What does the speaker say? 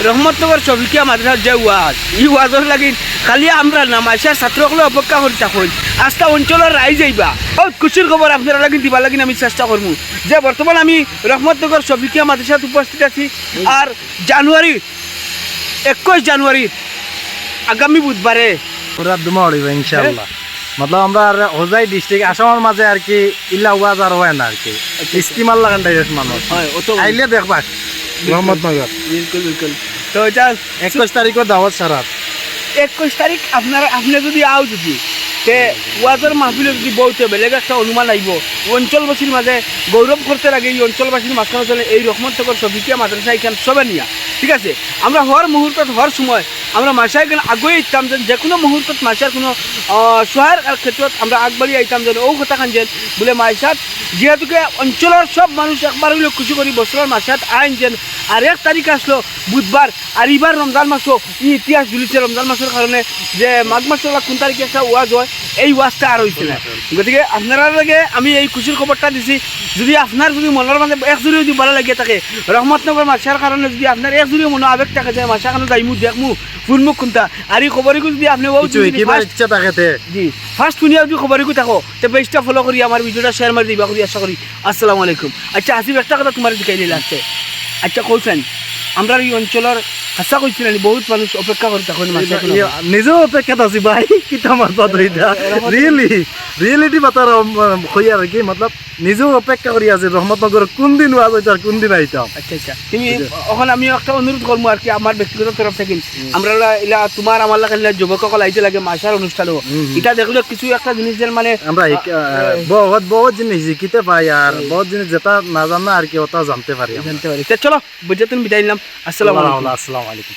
রহমতনগর শফিকিয়া মাদ্রাসার যে ওয়াজ এই ওয়াজের লাগি খালি আমরা না মাইশার ছাত্রসকলে অপেক্ষা করে থাকুন আস্থা অঞ্চলের রায় যাইবা বহুত খুশির খবর আপনারা লাগি দিবা লাগিন আমি চেষ্টা করবো যে বর্তমান আমি রহমতনগর শফিকিয়া মাদ্রাসাত উপস্থিত আছি আর জানুয়ারি 21 জানুয়ারি আগামী বুধবারে পুরা দুমা উড়িব ইনশাআল্লাহ মতলব আমরা আর হোজাই ডিস্ট্রিক্ট আসামের মাঝে আর কি ইল্লা ওয়াজ আর হয় না আর কি ইস্তিমাল লাগান ডাইরেক্ট মানুষ হয় অত আইলে দেখবা রহমতনগর বিলকুল বিলকুল তো এটা 21 তারিখও দাওয়াত সারাত 21 তারিখ আপনি যদি আও যদি তে ওয়াজের মাহফিলে যদি বউতে বেলেগ একটা অনুমান আইব অঞ্চলবাসীর মাঝে গৌরব করতে লাগে এই অঞ্চলবাসীর মাঝখানে চলে এই রহমতনগর শফিকিয়া মাদ্রাসা এখানে সবে নিয়া ঠিক আছে আমরা হর মুহূর্তত হর সময় আমরা মাসায় এখানে আগুয়ে ইতাম যেন যে কোনো মুহূর্তত মাসার কোনো সহায়ের ক্ষেত্ৰত আমরা আগবাড়ি আইতাম যেন ও কথা খান যেন বলে মাসাত যেহেতুকে অঞ্চলের সব মানুষ একবার হইলে খুশি করি বছরের মাসাত আইন যেন আর 1 তারিখ আসলো বুধবার আর এবার রমজান মাসও ই ইতিহাস জুলিছে রমজান মাসের কারণে যে মাঘ মাসের কোন তারিখে একটা ওয়াজ হয় এই ওয়াজটা আর হয়েছে না গতিকে আপনারা লাগে আমি এই খুশির খবরটা দিছি যদি আপনার যদি মনের মাঝে এক জুড়ি যদি ভালো লাগে থাকে রহমতনগর মাসার কারণে যদি আপনার এক জুড়ি মনে আবেগ থাকে যে মাসা কারণে যাইমু দেখমু ফুলমুখ কোনটা আর এই খবরগুলো যদি আপনি ইচ্ছা থাকে জি ফার্স্ট শুনিয়া যদি খবরগুলো থাকো তো পেজটা ফলো করি আমার ভিডিওটা শেয়ার মারি দিবা করি আশা করি আসসালামু আলাইকুম আচ্ছা আসিফ একটা কথা তোমার দিকে নিয়ে আসছে আচ্ছা কইছেন আমরা এই অঞ্চলের আশা করছিলেন বহুত মানুষ অপেক্ষা করে তখন নিজেও অপেক্ষাত আছি ভাই কিতা মারবা দইটা রিয়েলিটি বাতার কই আর কি মতলব নিজেও অপেক্ষা করি আছে রহমতনগর কোন দিন ওয়াজ হইতো আর কোন দিন আইতাম আচ্ছা আচ্ছা তুমি এখন আমি একটা অনুরোধ করবো আর কি আমার ব্যক্তিগত তরফ থেকে আমরা ইলা তোমার আমার লাগে যুবকসকল আইতে লাগে মাসার অনুষ্ঠান এটা দেখলে কিছু একটা জিনিসের মানে আমরা বহুত জিনিস শিখিতে পাই আর বহুত জিনিস যেটা না জানা আর কি ওটা জানতে পারি চলো বুঝে তুমি বিদায় নিলাম আসসালামু আলাইকুম আসসালামু আলাইকুম।